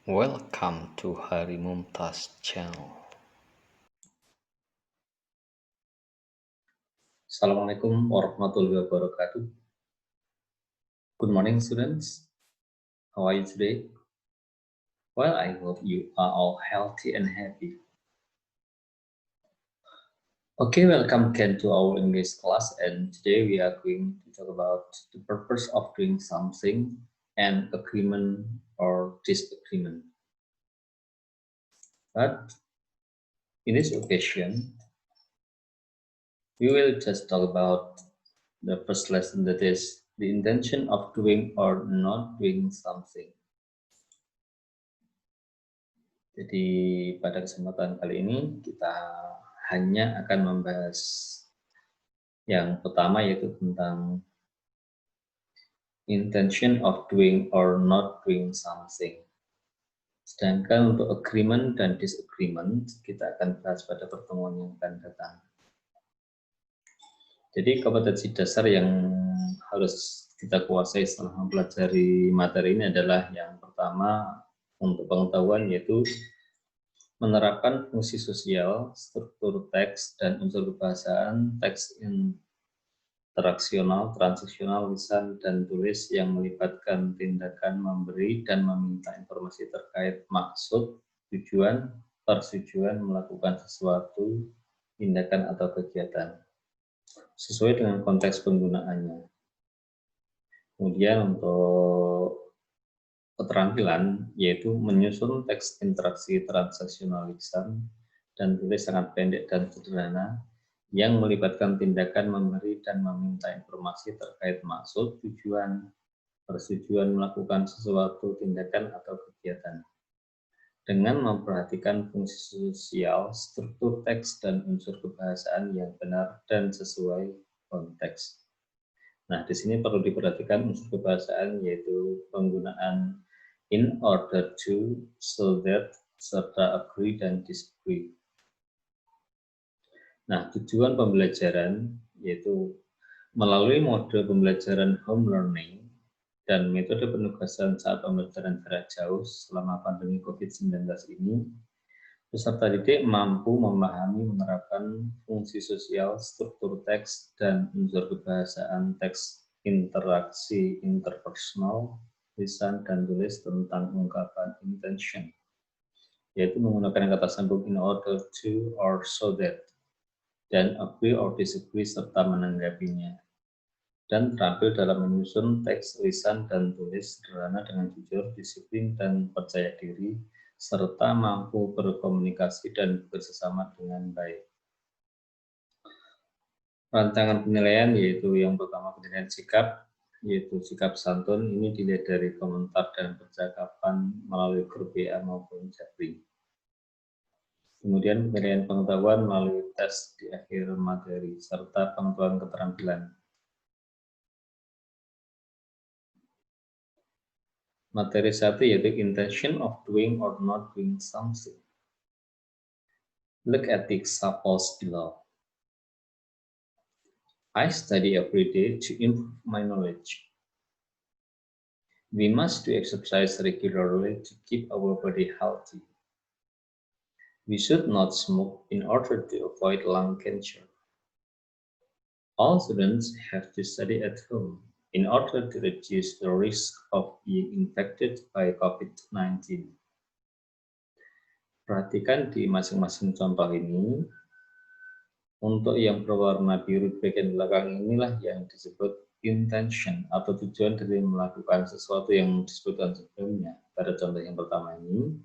Welcome to Hari Mumtaz Channel. Assalamualaikum warahmatullahi wabarakatuh. Good morning, students. How are you today? Well, I hope you are all healthy and happy. Okay, welcome again to our English class, and today we are going to talk about the purpose of doing something and agreement or disagreement. But in this occasion, we will just talk about the first lesson, that is the intention of doing or not doing something. Jadi pada kesempatan kali ini kita hanya akan membahas yang pertama, yaitu tentang intention of doing or not doing something. Sedangkan untuk agreement dan disagreement kita akan bahas pada pertemuan yang akan datang. Jadi kompetensi dasar yang harus kita kuasai setelah mempelajari materi ini adalah yang pertama untuk pengetahuan, yaitu menerapkan fungsi sosial, struktur teks, dan unsur kebahasaan teks interaksional, transaksional, lisan, dan tulis yang melibatkan tindakan memberi dan meminta informasi terkait maksud, tujuan, persetujuan melakukan sesuatu, tindakan atau kegiatan, sesuai dengan konteks penggunaannya. Kemudian untuk keterampilan, yaitu menyusun teks interaksi transaksional lisan dan tulis sangat pendek dan sederhana yang melibatkan tindakan memberi dan meminta informasi terkait maksud, tujuan, persetujuan melakukan sesuatu, tindakan atau kegiatan, dengan memperhatikan fungsi sosial, struktur teks, dan unsur kebahasaan yang benar dan sesuai konteks. Nah, di sini perlu diperhatikan unsur kebahasaan, yaitu penggunaan in order to, so that, serta agree dan disagree. Nah, tujuan pembelajaran yaitu melalui mode pembelajaran home learning dan metode penugasan saat pembelajaran jarak jauh selama pandemi COVID-19 ini, peserta didik mampu memahami, menerapkan fungsi sosial, struktur teks, dan unsur kebahasaan teks, interaksi interpersonal, lisan, dan tulis tentang ungkapan intention, yaitu menggunakan kata sambung in order to or so that, dan agree or disagree serta menanggapinya, dan terampil dalam menyusun teks lisan dan tulis sederhana dengan jujur, disiplin, dan percaya diri, serta mampu berkomunikasi dan bekerjasama dengan baik. Rancangan penilaian yaitu yang pertama penilaian sikap, yaitu sikap santun. Ini dilihat dari komentar dan percakapan melalui grup WA maupun chatting. Kemudian penilaian pengetahuan melalui tes di akhir materi, serta pengetahuan keterampilan. Materi 1 yaitu intention of doing or not doing something. Look at the examples below. I study every day to improve my knowledge. We must do exercise regularly to keep our body healthy. We should not smoke in order to avoid lung cancer. All students have to study at home in order to reduce the risk of being infected by COVID-19. Perhatikan di masing-masing contoh ini. Untuk yang berwarna biru bagian belakang inilah yang disebut intention atau tujuan dari melakukan sesuatu yang disebutkan sebelumnya. Pada contoh yang pertama ini,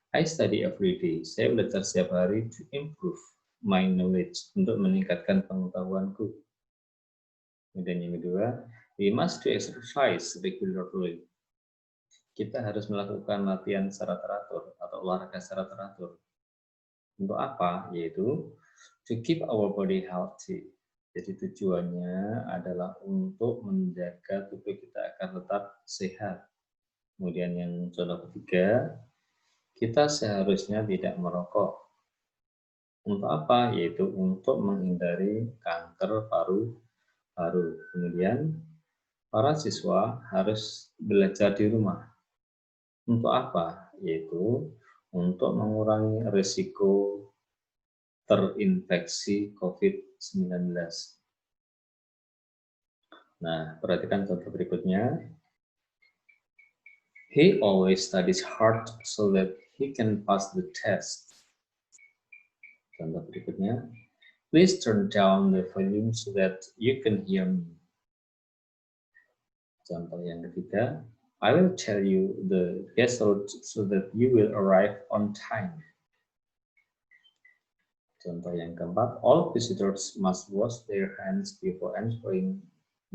I study every day. Saya belajar setiap hari to improve my knowledge, untuk meningkatkan pengetahuanku. Kemudian yang kedua, we must do exercise regularly. Kita harus melakukan latihan secara teratur atau olahraga secara teratur. Untuk apa? Yaitu to keep our body healthy. Jadi tujuannya adalah untuk menjaga tubuh kita agar tetap sehat. Kemudian yang contoh ketiga, kita seharusnya tidak merokok. Untuk apa? Yaitu untuk menghindari kanker paru-paru. Kemudian para siswa harus belajar di rumah. Untuk apa? yaitu untuk mengurangi risiko terinfeksi COVID-19. Nah, perhatikan contoh berikutnya. He always studies hard so that he can pass the test. Contoh berikutnya. Please turn down the volume so that you can hear me. Contoh yang ketiga. I will tell you the guest route so that you will arrive on time. Contoh yang keempat. All visitors must wash their hands before entering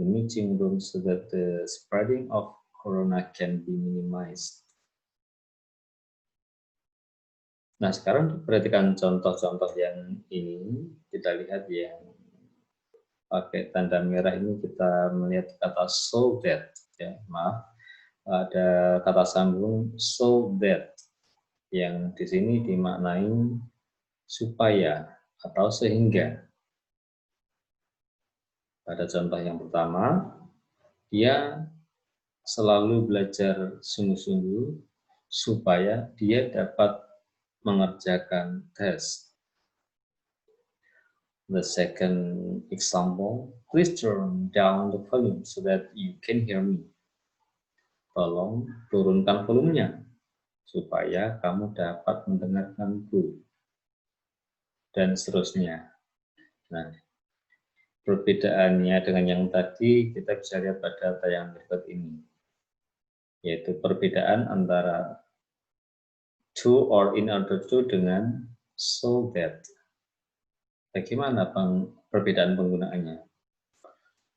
the meeting room so that the spreading of corona can be minimized. Nah, sekarang perhatikan contoh-contoh yang ini. Kita lihat yang pakai tanda merah ini, kita melihat kata so that. Ya, maaf, ada kata sambung so that yang di sini dimaknai supaya atau sehingga. Pada contoh yang pertama, dia selalu belajar sungguh-sungguh supaya dia dapat mengerjakan tes. The second example, please turn down the volume so that you can hear me. Tolong turunkan volumenya supaya kamu dapat mendengarkanku. Dan seterusnya. Nah, perbedaannya dengan yang tadi kita bisa lihat pada tayangan berikut ini, yaitu perbedaan antara to or in order to dengan so that. Bagaimana perbedaan penggunaannya?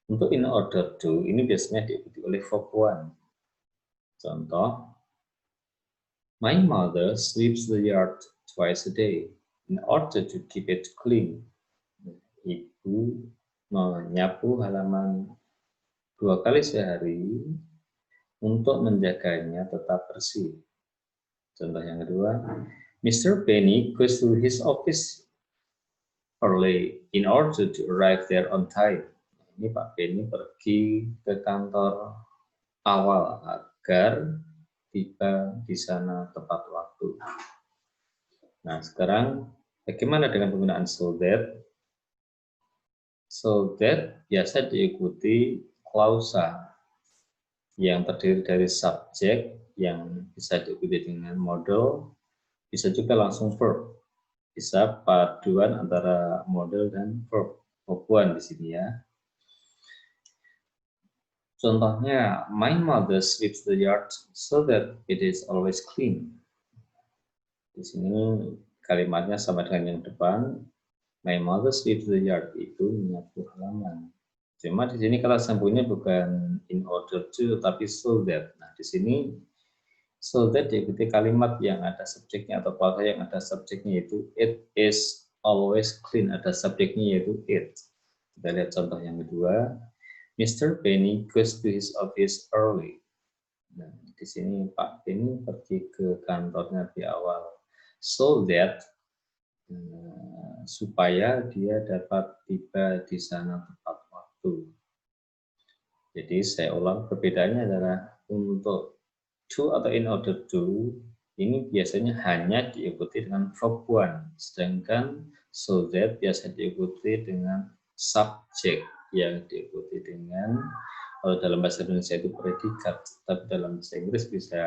Untuk in order to ini biasanya diikuti oleh verb one. Contoh, my mother sweeps the yard twice a day in order to keep it clean. Ibu menyapu halaman 2 kali sehari untuk menjaganya tetap bersih. Contoh yang kedua, Mr. Penny goes to his office early in order to arrive there on time. Ini Pak Penny pergi ke kantor awal agar tiba di sana tepat waktu. Nah, sekarang bagaimana dengan penggunaan so that? So that biasa diikuti klausa yang terdiri dari subjek yang bisa diikuti dengan model, bisa juga langsung verb. Bisa paduan antara model dan verb. Verbuan di sini ya. Contohnya, my mother sweeps the yard so that it is always clean. Di sini kalimatnya sama dengan yang depan. My mother sweeps the yard, itu menyapu halaman. Cuma di sini kata sambungnya bukan in order to, tapi so that. Nah, di sini so that diikuti kalimat yang ada subjeknya atau klausa yang ada subjeknya, yaitu it is always clean, ada subjeknya yaitu it. Kita lihat contoh yang kedua. Mr. Penny goes to his office early. Nah, di sini Pak Penny pergi ke kantornya di awal. So that supaya dia dapat tiba di sana tepat waktu. Jadi saya ulang, perbedaannya adalah untuk to atau in order to ini biasanya hanya diikuti dengan verb one, sedangkan so that biasa diikuti dengan subjek yang diikuti dengan, kalau dalam bahasa Indonesia itu predikat, tapi dalam bahasa Inggris bisa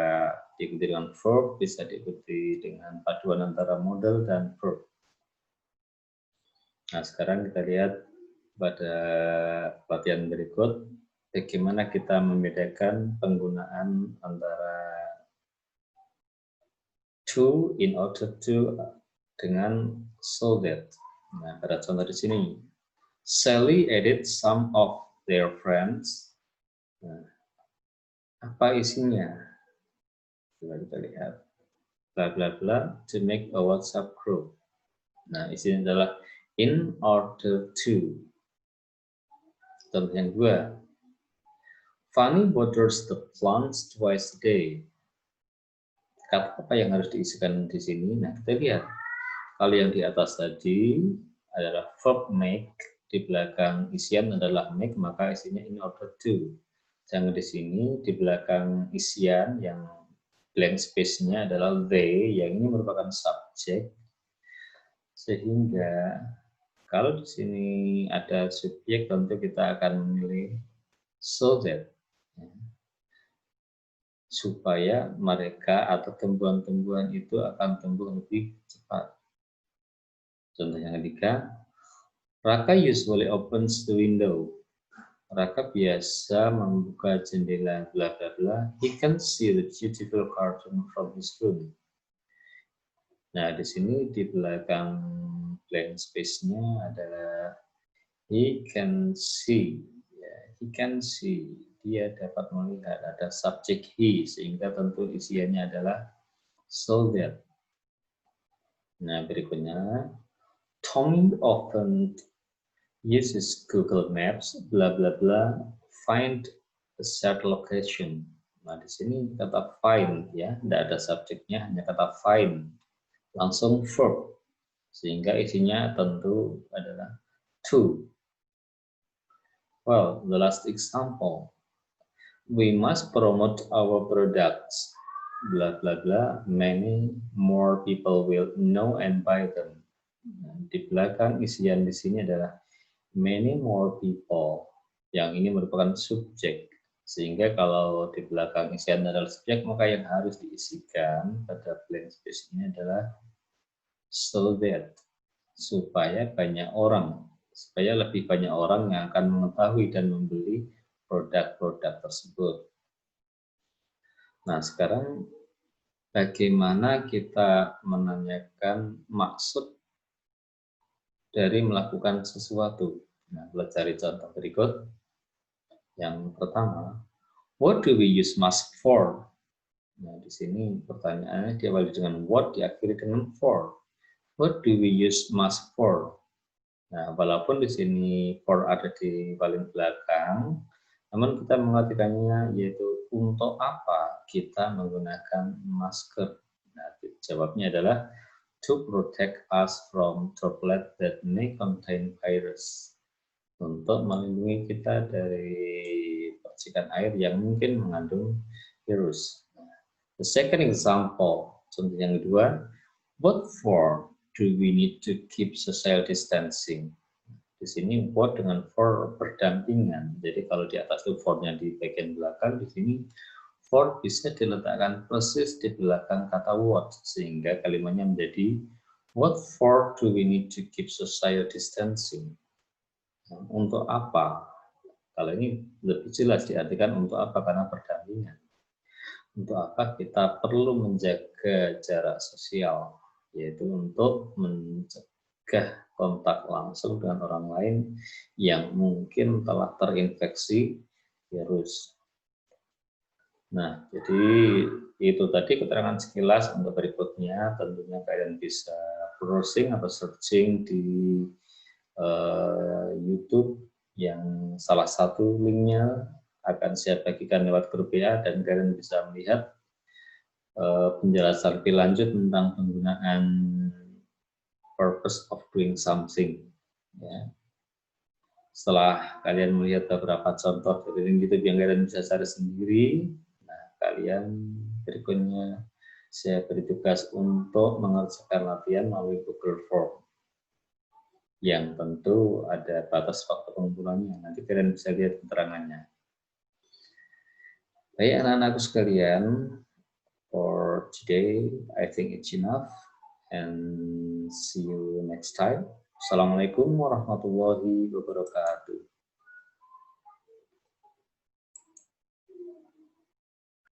diikuti dengan verb, bisa diikuti dengan paduan antara model dan verb. Nah, sekarang kita lihat pada pelatihan berikut bagaimana kita membedakan penggunaan antara to, in order to dengan so that. Nah, pada contoh di sini, Sally added some of their friends. Nah, apa isinya? Coba kita lihat. Bla bla bla to make a WhatsApp group. Nah, isinya adalah in order to. Contoh yang kedua, Fanny waters the plants twice a day. Kata apa yang harus diisikan di sini? Nah, kita lihat. Kalau yang di atas tadi adalah verb make, di belakang isian adalah make, maka isinya in order to. Jangan di sini di belakang isian yang blank space-nya adalah they, yang ini merupakan subjek, sehingga kalau di sini ada subjek tentu kita akan memilih so that, supaya mereka atau tumbuhan-tumbuhan itu akan tumbuh lebih cepat. Contoh yang ketiga, Raka usually opens the window. Raka biasa membuka jendela, bla bla bla. He can see the beautiful cartoon from his room. Nah, di sini di belakang blank space-nya adalah he can see. Ya, he can see. Dia dapat melihat, ada subjek he, sehingga tentu isiannya adalah so that. Nah, berikutnya, Tommy often uses Google Maps, bla bla bla, find a set location. Nah, di sini kata find ya, tidak ada subjeknya, hanya kata find, langsung verb, sehingga isinya tentu adalah to. Well, the last example, we must promote our products, bla bla bla, many more people will know and buy them. Nah, di belakang isian di sini adalah many more people, yang ini merupakan subjek, sehingga kalau di belakang isian adalah subjek, maka yang harus diisikan pada blank space ini adalah so that, supaya lebih banyak orang yang akan mengetahui dan membeli produk-produk tersebut. Nah, sekarang bagaimana kita menanyakan maksud dari melakukan sesuatu? Nah, kita cari contoh berikut. Yang pertama, what do we use mask for? Nah, di sini pertanyaannya diawali dengan what, diakhiri dengan for. What do we use mask for? Nah, walaupun di sini for ada di paling belakang, namun kita mengartikannya yaitu untuk apa kita menggunakan masker. Nah, jawabnya adalah to protect us from droplet that may contain virus. Untuk melindungi kita dari percikan air yang mungkin mengandung virus. The second example, contoh yang kedua, what for do we need to keep social distancing? Di sini what dengan for berdampingan. Jadi kalau di atas itu for-nya di bagian belakang, di sini for bisa diletakkan persis di belakang kata what, sehingga kalimatnya menjadi what for do we need to keep social distancing? Untuk apa? Kalau ini lebih jelas diartikan untuk apa, karena berdampingan. Untuk apa kita perlu menjaga jarak sosial, yaitu untuk mencegah kontak langsung dengan orang lain yang mungkin telah terinfeksi virus. Nah, jadi itu tadi keterangan sekilas. Untuk berikutnya tentunya kalian bisa browsing atau searching di YouTube, yang salah satu linknya akan saya bagikan lewat grup WA, dan kalian bisa melihat penjelasan lebih lanjut tentang penggunaan purpose of doing something. Ya. Setelah kalian melihat beberapa contoh dari link YouTube yang kalian bisa cari sendiri, nah kalian berikutnya saya beri tugas untuk mengerjakan latihan melalui Google Form, yang tentu ada batas waktu pengumpulannya. Nanti kalian bisa lihat keterangannya. Baik anak-anakku sekalian, for today I think it's enough, and see you next time. Assalamualaikum warahmatullahi wabarakatuh.